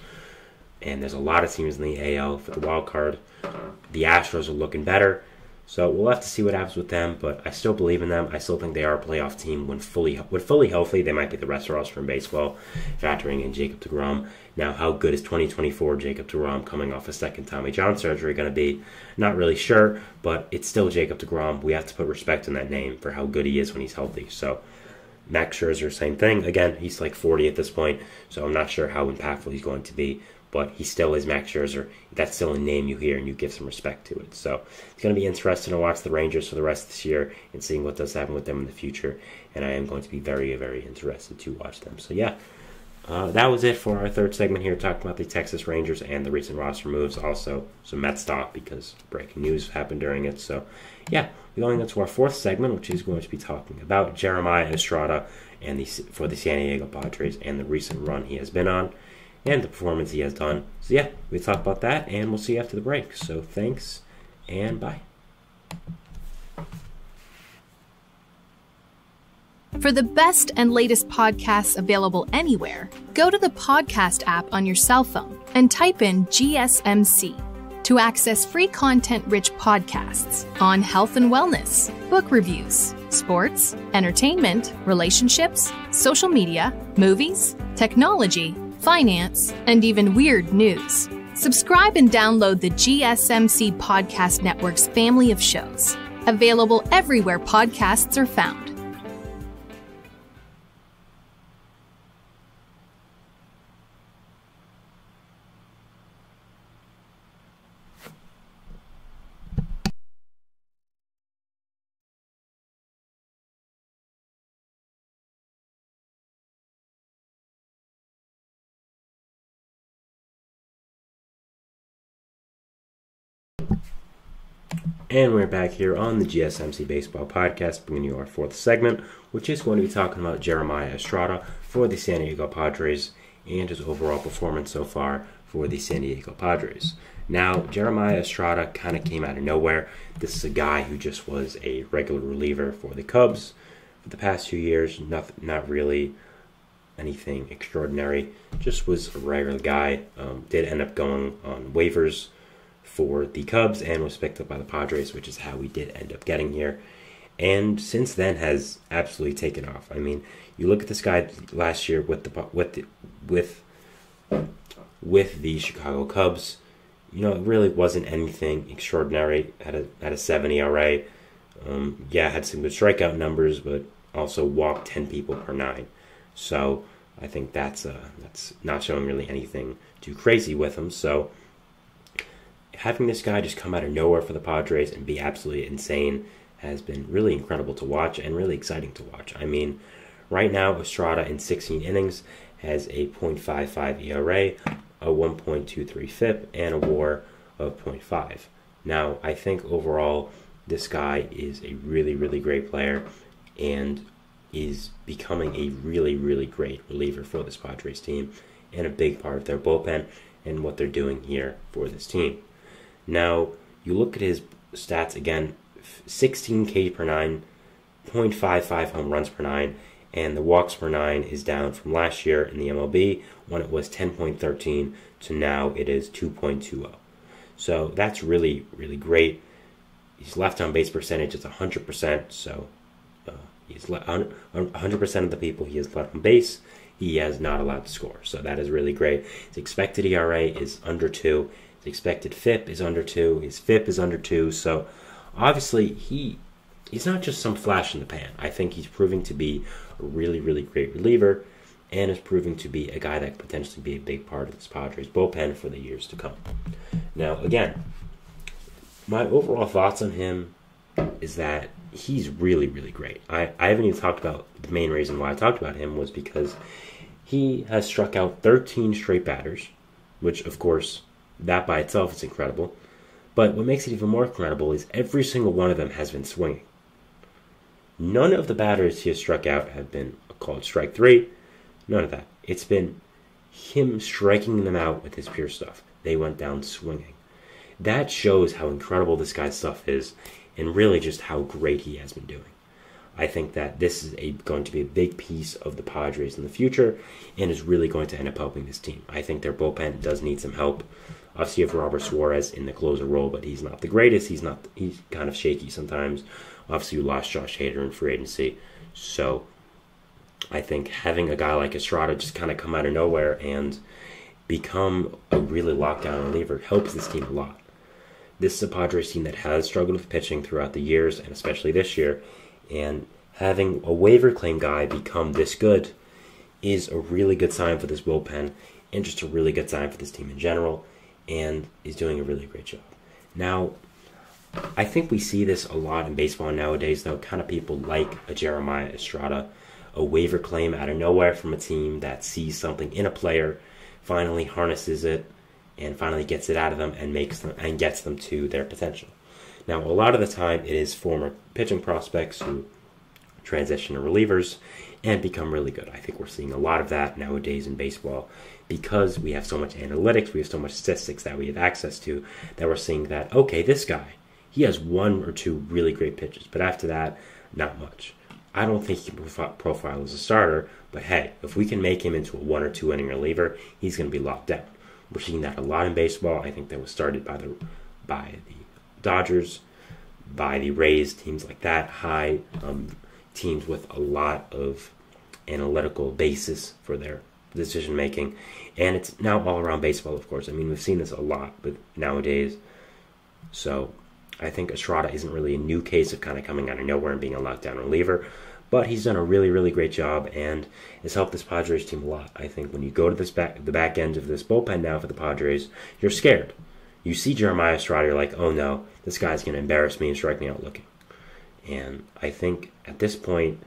and there's a lot of teams in the AL for the wild card. The Astros are looking better, so we'll have to see what happens with them, but I still believe in them. I still think they are a playoff team. When fully healthy, they might be the best roster in baseball, factoring in Jacob deGrom. Now, how good is 2024 Jacob deGrom coming off a second Tommy John surgery going to be? Not really sure, but it's still Jacob deGrom. We have to put respect in that name for how good he is when he's healthy. So, Max Scherzer, same thing. Again, he's like 40 at this point, so I'm not sure how impactful he's going to be, but he still is Max Scherzer. That's still a name you hear, and you give some respect to it. So it's going to be interesting to watch the Rangers for the rest of this year and seeing what does happen with them in the future, and I am going to be very, very interested to watch them. So, yeah. That was it for our third segment here, talking about the Texas Rangers and the recent roster moves. Also, some Mets talk because breaking news happened during it. So, yeah, we're going into our fourth segment, which is going to be talking about Jeremiah Estrada and for the San Diego Padres and the recent run he has been on and the performance he has done. So, yeah, we'll talk about that, and we'll see you after the break. So, thanks, and bye. For the best and latest podcasts available anywhere, go to the podcast app on your cell phone and type in GSMC to access free content-rich podcasts on health and wellness, book reviews, sports, entertainment, relationships, social media, movies, technology, finance, and even weird news. Subscribe and download the GSMC Podcast Network's family of shows, available everywhere podcasts are found. And we're back here on the GSMC Baseball Podcast, bringing you our fourth segment, which is going to be talking about Jeremiah Estrada for the San Diego Padres and his overall performance so far for the San Diego Padres. Now, Jeremiah Estrada kind of came out of nowhere. This is a guy who just was a regular reliever for the Cubs For the past 2 years, not really anything extraordinary. Just was a regular guy. Did end up going on waivers for the Cubs and was picked up by the Padres, which is how we did end up getting here. And since then has absolutely taken off. I mean, you look at this guy last year with the Chicago Cubs. You know, it really wasn't anything extraordinary. Had a 7 ERA. Had some good strikeout numbers, but also walked 10 people per 9. So I think that's not showing really anything too crazy with him. So having this guy just come out of nowhere for the Padres and be absolutely insane has been really incredible to watch and really exciting to watch. I mean, right now Estrada in 16 innings has a .55 ERA, a 1.23 FIP, and a WAR of 0.5. Now, I think overall this guy is a really, really great player and is becoming a really, really great reliever for this Padres team and a big part of their bullpen and what they're doing here for this team. Now, you look at his stats again, 16 Ks per 9, 0.55 home runs per 9, and the walks per 9 is down from last year in the MLB when it was 10.13 to now it is 2.20. So that's really, really great. His left on base percentage is 100%, so he's 100% of the people he has left on base, he has not allowed to score. So that is really great. His expected ERA is under 2. His expected FIP is under 2. His FIP is under 2. So obviously he's not just some flash in the pan. I think he's proving to be a really, really great reliever and is proving to be a guy that could potentially be a big part of this Padres bullpen for the years to come. Now, again, my overall thoughts on him is that he's really, really great. I haven't even talked about the main reason why I talked about him was because he has struck out 13 straight batters, which, of course, that by itself is incredible. But what makes it even more incredible is every single one of them has been swinging. None of the batters he has struck out have been called strike 3. None of that. It's been him striking them out with his pure stuff. They went down swinging. That shows how incredible this guy's stuff is and really just how great he has been doing. I think that this is going to be a big piece of the Padres in the future and is really going to end up helping this team. I think their bullpen does need some help. Obviously, you have Robert Suarez in the closer role, but he's not the greatest. He's kind of shaky sometimes. Obviously, you lost Josh Hader in free agency. So I think having a guy like Estrada just kind of come out of nowhere and become a really lockdown reliever helps this team a lot. This is a Padres team that has struggled with pitching throughout the years, and especially this year. And having a waiver claim guy become this good is a really good sign for this bullpen and just a really good sign for this team in general, and is doing a really great job. Now, I think we see this a lot in baseball nowadays, though, kind of people like a Jeremiah Estrada, a waiver claim out of nowhere from a team that sees something in a player, finally harnesses it, and finally gets it out of them and gets them to their potential. Now, a lot of the time, it is former pitching prospects who transition to relievers and become really good. I think we're seeing a lot of that nowadays in baseball because we have so much analytics, we have so much statistics that we have access to, that we're seeing that, okay, this guy, he has 1 or 2 really great pitches, but after that, not much. I don't think he can profile as a starter, but hey, if we can make him into a 1 or 2 inning reliever, he's going to be locked down. We're seeing that a lot in baseball. I think that was started by the Dodgers, by the Rays, teams like that, high teams with a lot of analytical basis for their decision making, and it's now all around baseball, of course. I mean, we've seen this a lot nowadays. So I think Estrada isn't really a new case of kind of coming out of nowhere and being a lockdown reliever, but he's done a really, really great job and has helped this Padres team a lot. I think when you go to the back end of this bullpen now for the Padres, you're scared. You see Jeremiah Estrada, you're like, oh no, this guy's going to embarrass me and strike me out looking. And I think at this point,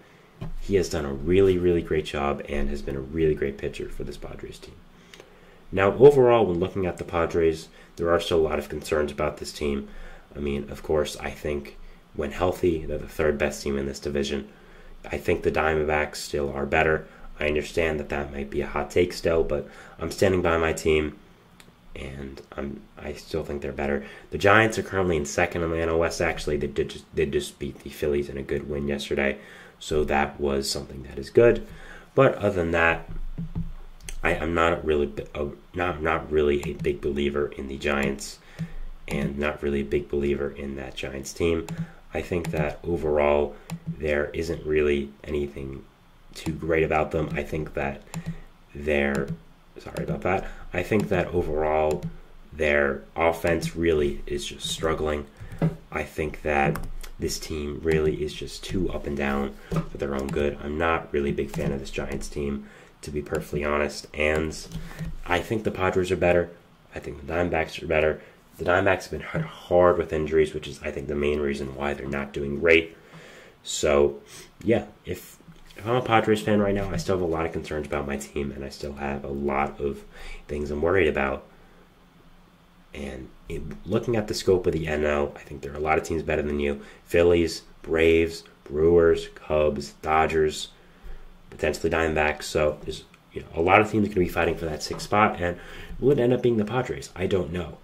he has done a really, really great job and has been a really great pitcher for this Padres team. Now, overall, when looking at the Padres, there are still a lot of concerns about this team. I mean, of course, I think when healthy, they're the 3rd best team in this division. I think the Diamondbacks still are better. I understand that might be a hot take still, but I'm standing by my team, and I still think they're better. The Giants are currently in 2nd in the NL West. Actually, they did just beat the Phillies in a good win yesterday. So that was something that is good. But other than that, I'm not really a big believer in the Giants, and not really a big believer in that Giants team. I think that overall there isn't really anything too great about them. I think that I think that overall their offense really is just struggling. I think that this team really is just too up and down for their own good. I'm not really a big fan of this Giants team, to be perfectly honest. And I think the Padres are better. I think the Diamondbacks are better. The Diamondbacks have been hit hard with injuries, which is, I think, the main reason why they're not doing great. So, yeah, if I'm a Padres fan right now, I still have a lot of concerns about my team, and I still have a lot of things I'm worried about. And looking at the scope of the NL, I think there are a lot of teams better than you. Phillies, Braves, Brewers, Cubs, Dodgers, potentially Diamondbacks. So there's a lot of teams going to be fighting for that 6th spot, and will it end up being the Padres? I don't know.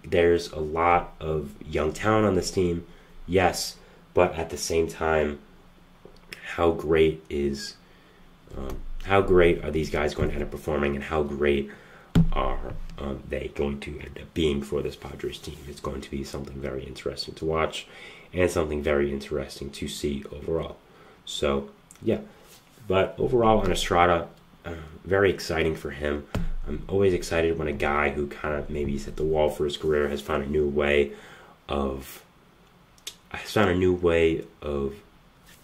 There's a lot of young talent on this team, yes, but at the same time, how great are these guys going to end up performing, and how great are they going to end up being for this Padres team? It's going to be something very interesting to watch, and something very interesting to see overall. So, yeah. But overall, on Estrada, very exciting for him. I'm always excited when a guy who kind of maybe is at the wall for his career has found a new way of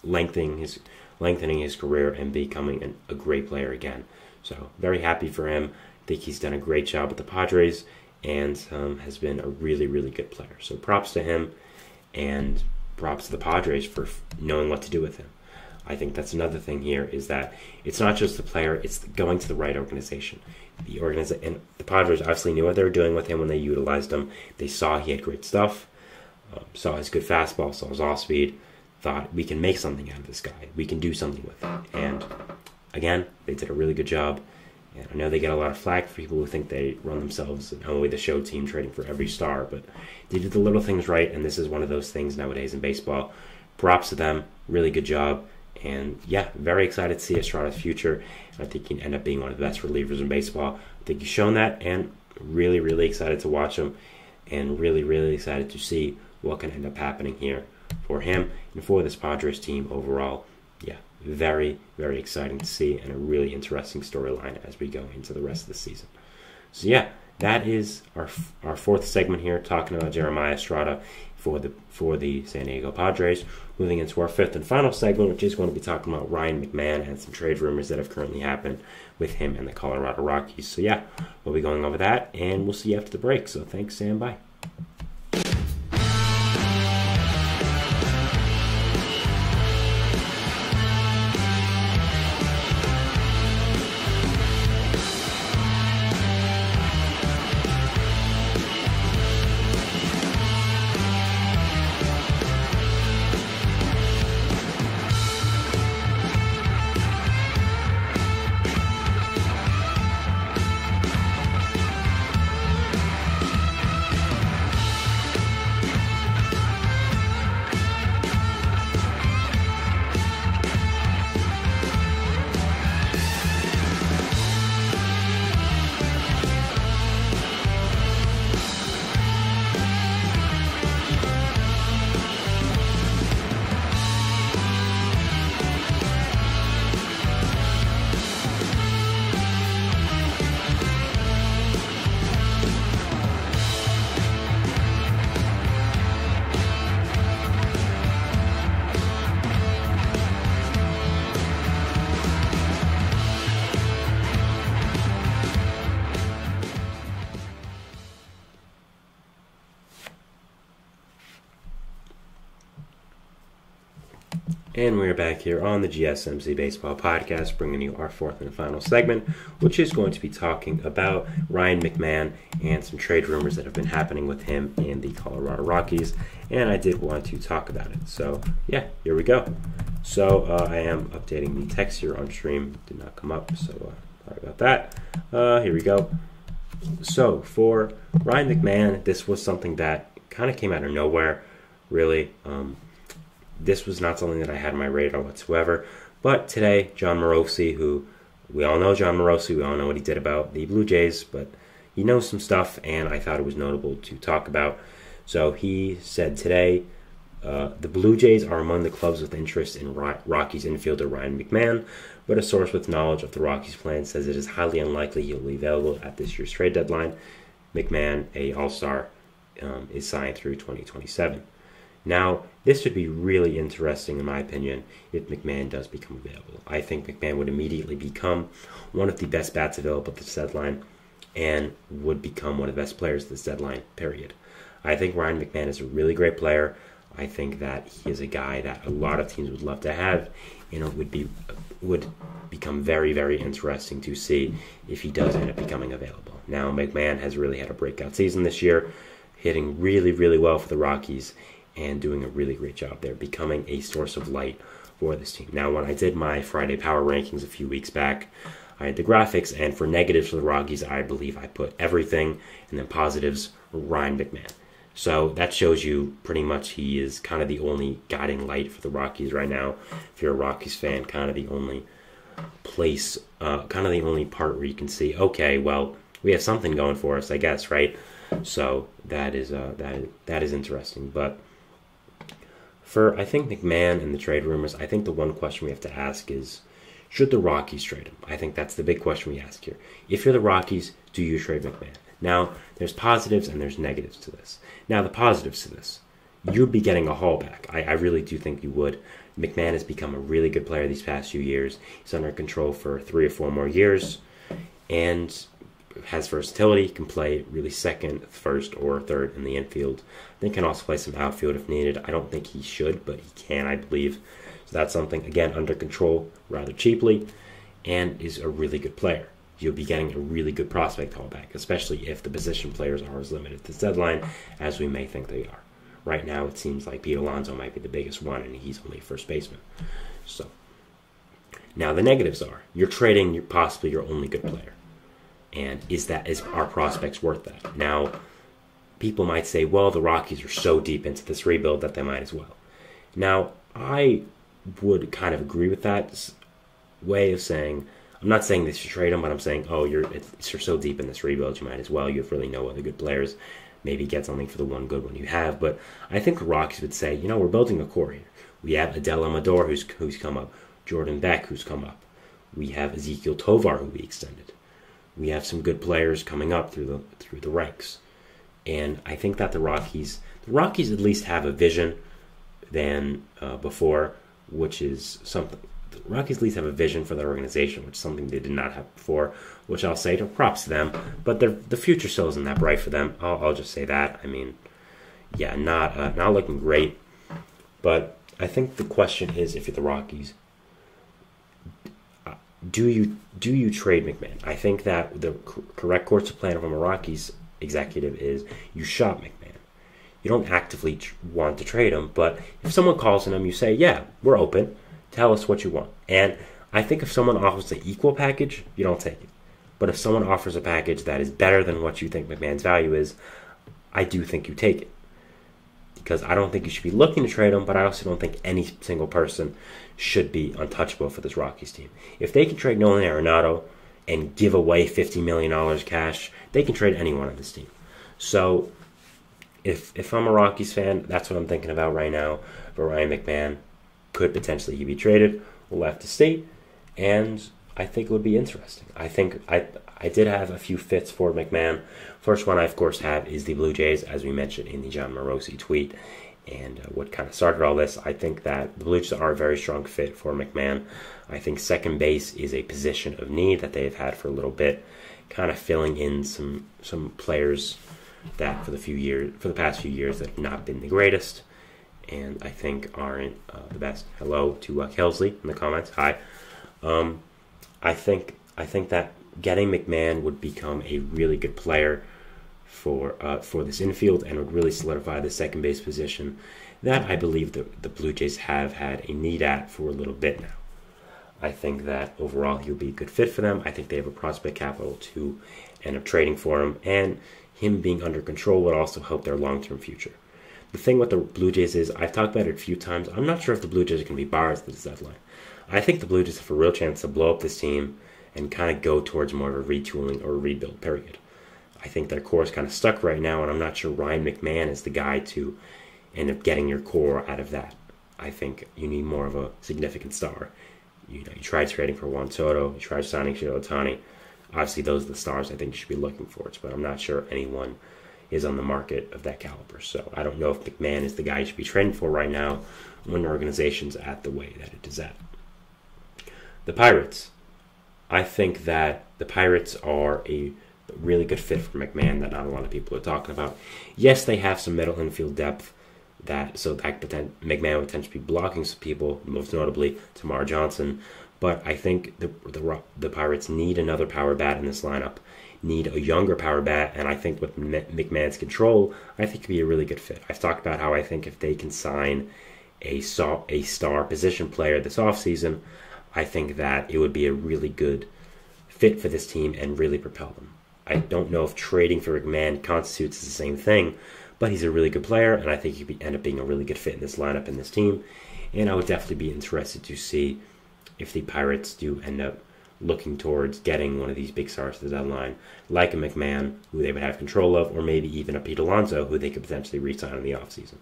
lengthening his career and becoming a great player again. So very happy for him. I think he's done a great job with the Padres, and has been a really, really good player. So props to him, and props to the Padres for knowing what to do with him. I think that's another thing here, is that it's not just the player, it's going to the right organization. And the Padres obviously knew what they were doing with him when they utilized him. They saw he had great stuff, saw his good fastball, saw his off-speed, thought, we can make something out of this guy. We can do something with him. And again, they did a really good job. And I know they get a lot of flack for people who think they run themselves and only the show team trading for every star, but they did the little things right, and this is one of those things nowadays in baseball. Props to them. Really good job. And yeah, very excited to see Estrada's future. I think he can end up being one of the best relievers in baseball. I think he's shown that, and really, really excited to watch him, and really, really excited to see what can end up happening here for him and for this Padres team overall. Yeah, very, very exciting to see, and a really interesting storyline as we go into the rest of the season. So yeah, that is our 4th segment here, talking about Jeremiah Estrada for the San Diego Padres. Moving into our 5th and final segment, which is going to be talking about Ryan McMahon and some trade rumors that have currently happened with him and the Colorado Rockies. So yeah, we'll be going over that, and we'll see you after the break. So thanks, and bye. And we're back here on the GSMC Baseball Podcast, bringing you our 4th and final segment, which is going to be talking about Ryan McMahon and some trade rumors that have been happening with him and the Colorado Rockies. And I did want to talk about it. So, yeah, here we go. So, I am updating the text here on stream. Did not come up, so sorry about that. Here we go. So, for Ryan McMahon, this was something that kind of came out of nowhere, really. this was not something that I had on my radar whatsoever. But today, Jon Morosi, who we all know Jon Morosi, we all know what he did about the Blue Jays, but he knows some stuff, and I thought it was notable to talk about. So he said today, the Blue Jays are among the clubs with interest in Rockies infielder Ryan McMahon, but a source with knowledge of the Rockies' plan says it is highly unlikely he will be available at this year's trade deadline. McMahon, a All-Star, is signed through 2027. Now, this would be really interesting, in my opinion, if McMahon does become available. I think McMahon would immediately become one of the best bats available at this deadline and would become one of the best players at this deadline, period. I think Ryan McMahon is a really great player. I think that he is a guy that a lot of teams would love to have, and it would become very, very interesting to see if he does end up becoming available. Now, McMahon has really had a breakout season this year, hitting really, really well for the Rockies and doing a really great job there, becoming a source of light for this team. Now, when I did my Friday Power Rankings a few weeks back, I had the graphics, and for negatives for the Rockies, I believe I put everything, and then positives, Ryan McMahon. So that shows you pretty much he is kind of the only guiding light for the Rockies right now. If you're a Rockies fan, kind of the only place, kind of the only part where you can see, okay, well, we have something going for us, I guess, right? So that is interesting. But for, I think, McMahon and the trade rumors, I think the one question we have to ask is, should the Rockies trade him? I think that's the big question we ask here. If you're the Rockies, do you trade McMahon? Now, there's positives and there's negatives to this. Now, the positives to this, you'd be getting a haul back. I really do think you would. McMahon has become a really good player these past few years. He's under control for 3 or 4 more years and has versatility, can play really second, first, or third in the infield. They can also play some outfield if needed. I don't think he should, but he can, I believe. So that's something, again, under control rather cheaply, and is a really good player. You'll be getting a really good prospect haulback, especially if the position players are as limited at this deadline as we may think they are. Right now, it seems like Pete Alonso might be the biggest one, and he's only first baseman. So, now the negatives are, you're trading possibly your only good player. And is our prospects worth that? Now, people might say, well, the Rockies are so deep into this rebuild that they might as well. Now, I would kind of agree with that way of saying, I'm not saying they should trade him, but I'm saying, you're so deep in this rebuild, you might as well. You have really no other good players. Maybe get something for the one good one you have. But I think the Rockies would say, we're building a core here. We have Adel Amador, who's come up. Jordan Beck, who's come up. We have Ezekiel Tovar, who we extended. We have some good players coming up through the ranks. And I think that the Rockies at least have a vision than before, which is something. The Rockies at least have a vision for their organization, which is something they did not have before, which I'll say to props to them. But the future still isn't that bright for them. I'll just say that. I mean, yeah, not looking great. But I think the question is, if you're the Rockies, do you trade McMahon? I think that the correct course of plan from a Rockies executive is you shop McMahon. You don't actively want to trade him, but if someone calls on him, you say, yeah, we're open. Tell us what you want. And I think if someone offers the equal package, you don't take it. But if someone offers a package that is better than what you think McMahon's value is, I do think you take it. Because I don't think you should be looking to trade him, but I also don't think any single person should be untouchable for this Rockies team. If they can trade Nolan Arenado and give away $50 million cash, they can trade anyone on this team. So if I'm a Rockies fan, that's what I'm thinking about right now. For Ryan McMahon, could potentially he be traded? We'll have to see. And I think it would be interesting. I think I did have a few fits for McMahon. First one I, of course, have is the Blue Jays, as we mentioned in the Jon Morosi tweet. And what kind of started all this, I think that the Blue Jays are a very strong fit for McMahon. I think second base is a position of need that they've had for a little bit, kind of filling in some players that for the past few years that have not been the greatest, and I think aren't the best. Hello to Kelsley in the comments. Hi. I think that getting McMahon would become a really good player for this infield and would really solidify the second base position that I believe the Blue Jays have had a need at for a little bit now. I think that overall he'll be a good fit for them. I think they have a prospect capital to end up trading for him, and him being under control would also help their long-term future. the thing with the Blue Jays is, I've talked about it a few times, I'm not sure if the Blue Jays are going to be buyers at this deadline. I think the Blue Jays have a real chance to blow up this team and kind of go towards more of a retooling or a rebuild period. I think their core is kind of stuck right now, and I'm not sure Ryan McMahon is the guy to end up getting your core out of that. I think you need more of a significant star. You tried trading for Juan Soto, you tried signing Shohei Ohtani. Obviously, those are the stars I think you should be looking for, but I'm not sure anyone is on the market of that caliber. So I don't know if McMahon is the guy you should be trading for right now when your organization's at the way that it is at. The Pirates. I think that the Pirates are a really good fit for McMahon that not a lot of people are talking about. Yes, they have some middle infield depth, so that McMahon would potentially be blocking some people, most notably Tamar Johnson. But I think the Pirates need another power bat in this lineup, need a younger power bat, and I think with McMahon's control, I think it could be a really good fit. I've talked about how I think if they can sign a star position player this offseason, I think that it would be a really good fit for this team and really propel them. I don't know if trading for McMahon constitutes the same thing, but he's a really good player, and I think he could end up being a really good fit in this lineup and this team. And I would definitely be interested to see if the Pirates do end up looking towards getting one of these big stars to the deadline, like a McMahon, who they would have control of, or maybe even a Pete Alonso, who they could potentially re-sign in the offseason.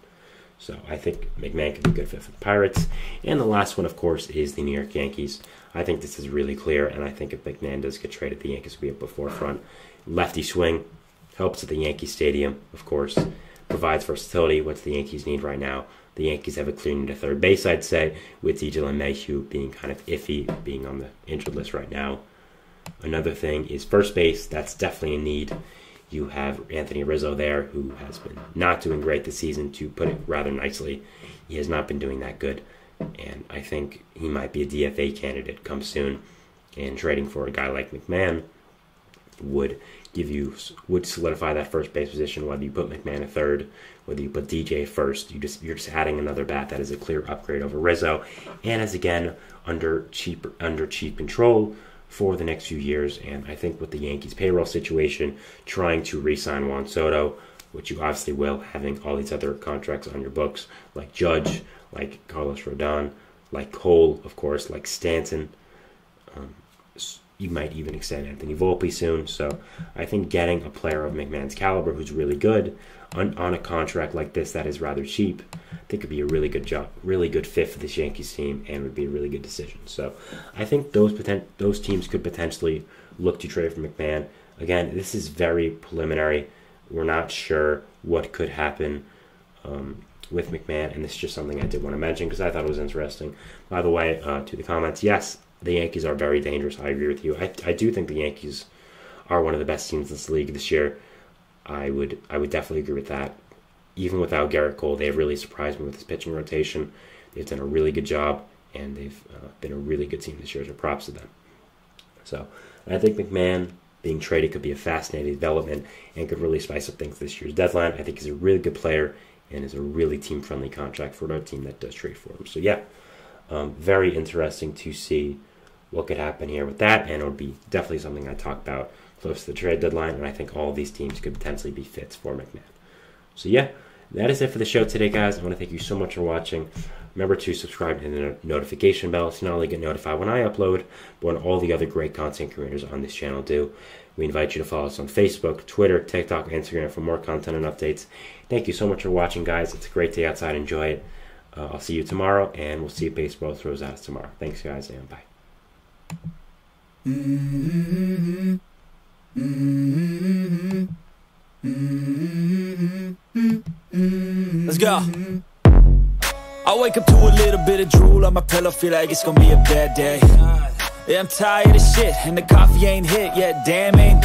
So I think McMahon could be a good fit for the Pirates. And the last one, of course, is the New York Yankees. I think this is really clear, and I think if McMahon does get traded, the Yankees will be at the forefront. Lefty swing helps at the Yankee Stadium, of course, provides versatility, what the Yankees need right now. The Yankees have a clear need to third base, I'd say, with DJ LeMahieu being kind of iffy, being on the injured list right now. Another thing is first base. That's definitely a need. You have Anthony Rizzo there, who has been not doing great this season, to put it rather nicely. He has not been doing that good, and I think he might be a DFA candidate come soon. And trading for a guy like McMahon would solidify that first base position. Whether you put McMahon at third, whether you put DJ at first, you're just adding another bat that is a clear upgrade over Rizzo, and is again under cheap control for the next few years. And I think with the Yankees payroll situation, trying to re-sign Juan Soto, which you obviously will, having all these other contracts on your books, like Judge, like Carlos Rodon, like Cole, of course, like Stanton. You might even extend Anthony Volpe soon. So I think getting a player of McMahon's caliber who's really good on a contract like this that is rather cheap, I think could be a really good fit for this Yankees team, and would be a really good decision. So I think those teams could potentially look to trade for McMahon. Again, this is very preliminary. We're not sure what could happen with McMahon, and this is just something I did want to mention because I thought it was interesting. By the way, to the comments, yes, the Yankees are very dangerous. I agree with you. I do think the Yankees are one of the best teams in this league this year. I would definitely agree with that. Even without Garrett Cole, they have really surprised me with this pitching rotation. They've done a really good job, and they've been a really good team this year, so props to them. So I think McMahon being traded could be a fascinating development and could really spice up things this year's deadline. I think he's a really good player and is a really team-friendly contract for another team that does trade for him. So yeah, very interesting to see what could happen here with that, and it would be definitely something I talk about close to the trade deadline, and I think all of these teams could potentially be fits for McMahon. So yeah, that is it for the show today, guys. I want to thank you so much for watching. Remember to subscribe to the notification bell to not only get notified when I upload, but when all the other great content creators on this channel do. We invite you to follow us on Facebook, Twitter, TikTok, Instagram for more content and updates. Thank you so much for watching, guys. It's a great day outside. Enjoy it. I'll see you tomorrow, and we'll see if baseball throws at us tomorrow. Thanks, guys, and bye. Let's go. I wake up to a little bit of drool on my pillow, feel like it's gonna be a bad day. Yeah, I'm tired of shit, and the coffee ain't hit yet, damn ain't